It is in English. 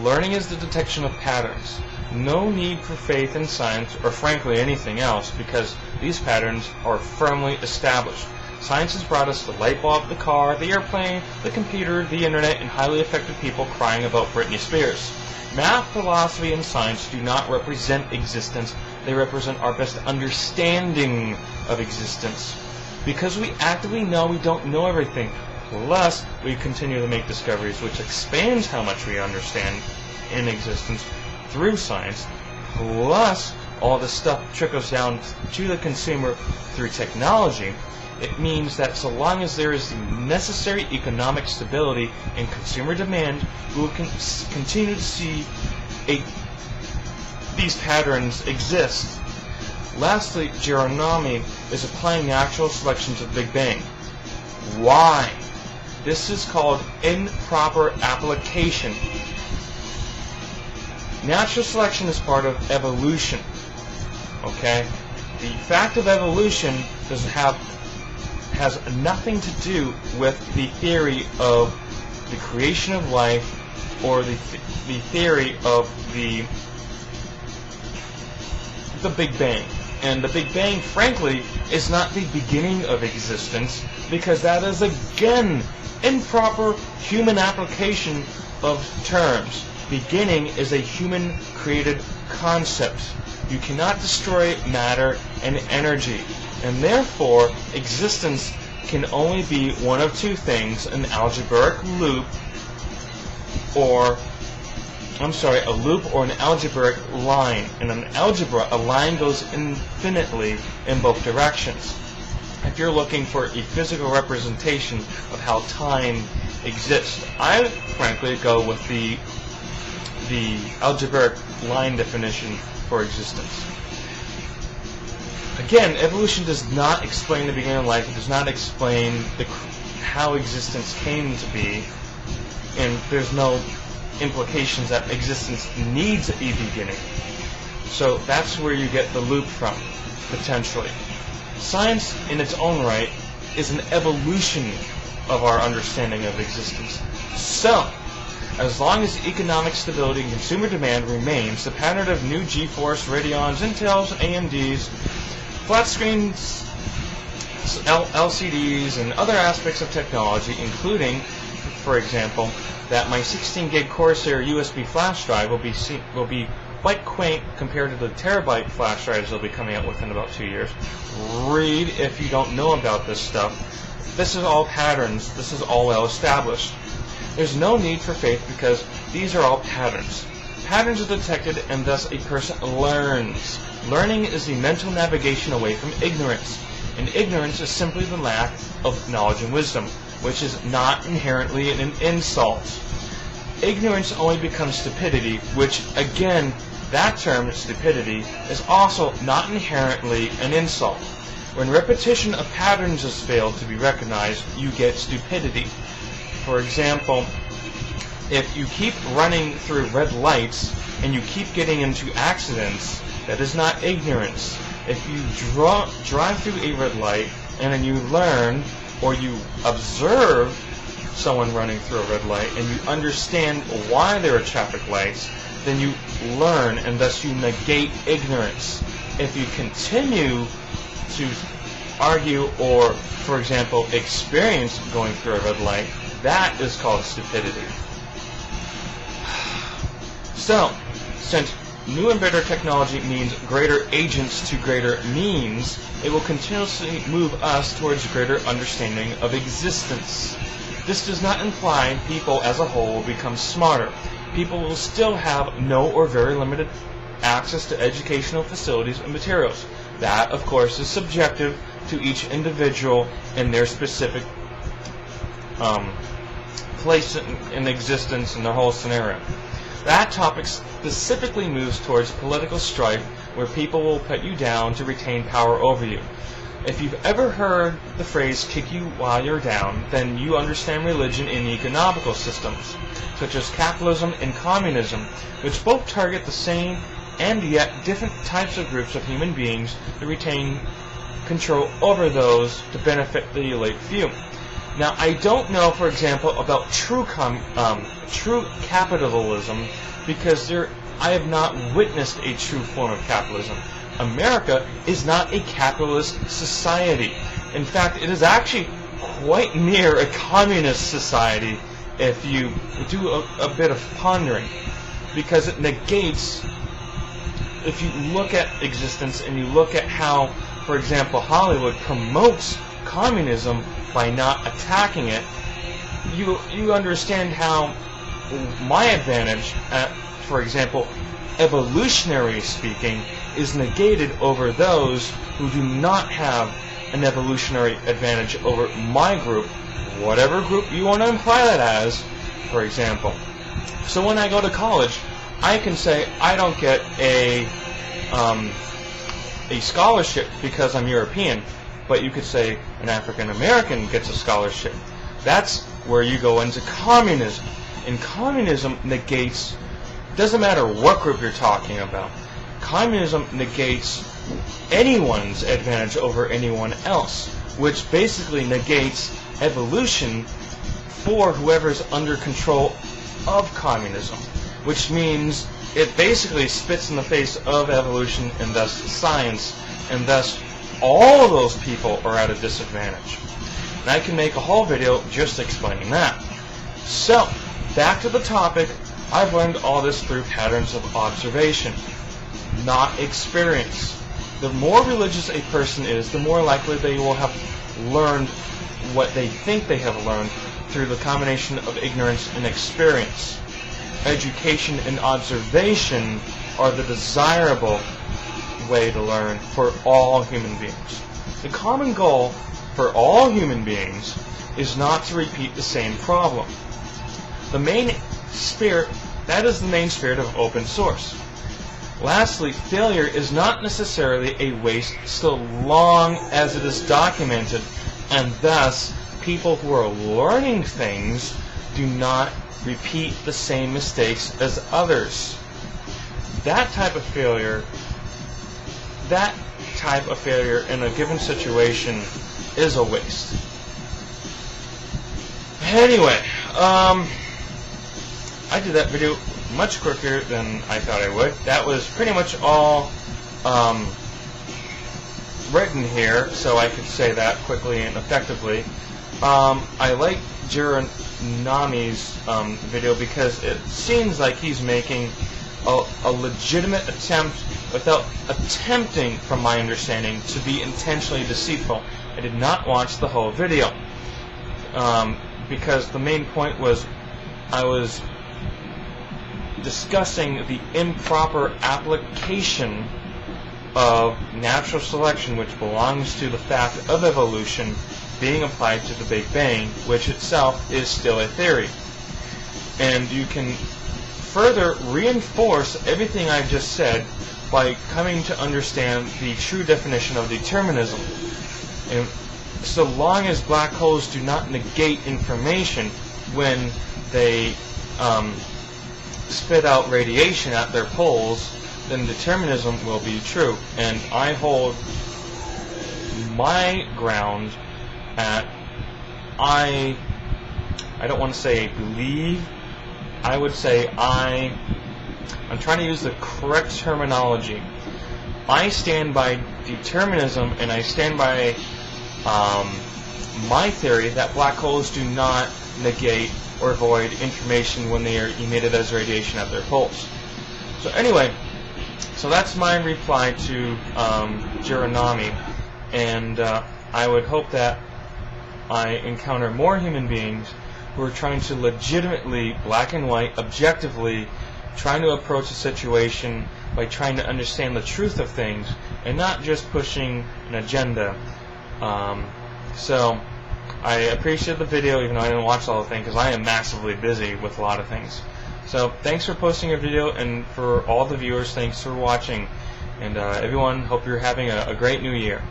Learning is the detection of patterns. No need for faith in science or frankly anything else, because these patterns are firmly established. Science has brought us the light bulb, the car, the airplane, the computer, the internet, and highly effective people crying about Britney Spears. Math, philosophy, and science do not represent existence. They represent our best understanding of existence. Because we actively know we don't know everything, plus we continue to make discoveries which expands how much we understand in existence through science, plus all this stuff trickles down to the consumer through technology. It means that so long as there is the necessary economic stability and consumer demand, we will continue to see these patterns exist. Lastly, Geronami is applying natural selection to the Big Bang. Why? This is called improper application. Natural selection is part of evolution. Okay? The fact of evolution has nothing to do with the theory of the creation of life or the theory of the Big Bang. And the Big Bang, frankly, is not the beginning of existence, because that is, again, improper human application of terms. Beginning is a human-created concept. You cannot destroy matter and energy, and therefore existence can only be one of two things: an algebraic loop, or a loop or an algebraic line. In an algebra, a line goes infinitely in both directions. If you're looking for a physical representation of how time exists, I frankly go with the algebraic line definition for existence. Again, evolution does not explain the beginning of life. It does not explain how existence came to be, and there's no implications that existence needs a beginning. So that's where you get the loop from, potentially. Science, in its own right, is an evolution of our understanding of existence. So, as long as economic stability and consumer demand remains, the pattern of new GeForce, Radeons, Intels, AMDs, flat screens, LCDs, and other aspects of technology, including, for example, that my 16 gig Corsair USB flash drive will be quite quaint compared to the terabyte flash drives they'll be coming out within about 2 years. Read if you don't know about this stuff. This is all patterns. This is all well established. There's no need for faith because these are all patterns. Patterns are detected and thus a person learns. Learning is the mental navigation away from ignorance. And ignorance is simply the lack of knowledge and wisdom, which is not inherently an insult. Ignorance only becomes stupidity, which, again, that term, stupidity, is also not inherently an insult. When repetition of patterns has failed to be recognized, you get stupidity. For example, if you keep running through red lights and you keep getting into accidents, that is not ignorance. If you drive through a red light and then you learn or you observe someone running through a red light and you understand why there are traffic lights, then you learn and thus you negate ignorance. If you continue to argue or, for example, experience going through a red light, that is called stupidity. So, since new and better technology means greater agents to greater means, it will continuously move us towards greater understanding of existence. This does not imply people as a whole will become smarter. People will still have no or very limited access to educational facilities and materials. That, of course, is subjective to each individual in their specific place in existence and their whole scenario. That topic specifically moves towards political strife, where people will put you down to retain power over you. If you've ever heard the phrase kick you while you're down, then you understand religion in economical systems, such as capitalism and communism, which both target the same and yet different types of groups of human beings to retain control over those to benefit the elite few. Now, I don't know, for example, about true capitalism, because I have not witnessed a true form of capitalism. America is not a capitalist society. In fact, it is actually quite near a communist society if you do a bit of pondering, because it negates, if you look at existence and you look at how, for example, Hollywood promotes communism by not attacking it, you understand how my advantage, for example, evolutionary speaking, is negated over those who do not have an evolutionary advantage over my group, whatever group you want to imply that as, for example. So when I go to college, I can say I don't get a scholarship because I'm European, but you could say an African American gets a scholarship. That's where you go into communism. And communism negates, doesn't matter what group you're talking about, communism negates anyone's advantage over anyone else, which basically negates evolution for whoever's under control of communism, which means it basically spits in the face of evolution and thus science, and thus all those people are at a disadvantage. And I can make a whole video just explaining that. So, back to the topic, I've learned all this through patterns of observation, not experience. The more religious a person is, the more likely they will have learned what they think they have learned through the combination of ignorance and experience. Education and observation are the desirable way to learn for all human beings. The common goal for all human beings is not to repeat the same problem. The main spirit, that is the main spirit of open source. Lastly, failure is not necessarily a waste so long as it is documented, and thus people who are learning things do not repeat the same mistakes as others. That type of failure in a given situation is a waste. Anyway, I did that video much quicker than I thought I would. That was pretty much all written here, so I could say that quickly and effectively. I like Geronami's video because it seems like he's making a legitimate attempt without attempting, from my understanding, to be intentionally deceitful. I did not watch the whole video because the main point was I was discussing the improper application of natural selection, which belongs to the fact of evolution being applied to the Big Bang, which itself is still a theory. And you can further reinforce everything I've just said by coming to understand the true definition of determinism. And so long as black holes do not negate information when they spit out radiation at their poles, then determinism will be true. And I hold my ground at, I don't want to say believe, I would say I'm trying to use the correct terminology. I stand by determinism, and I stand by my theory that black holes do not negate or void information when they are emitted as radiation at their poles. So anyway, so that's my reply to Geronami, and I would hope that I encounter more human beings who are trying to legitimately, black and white, objectively, trying to approach a situation by trying to understand the truth of things and not just pushing an agenda. So I appreciate the video, even though I didn't watch the whole thing, because I am massively busy with a lot of things. So thanks for posting a video, and for all the viewers, thanks for watching. And everyone, hope you're having a great new year.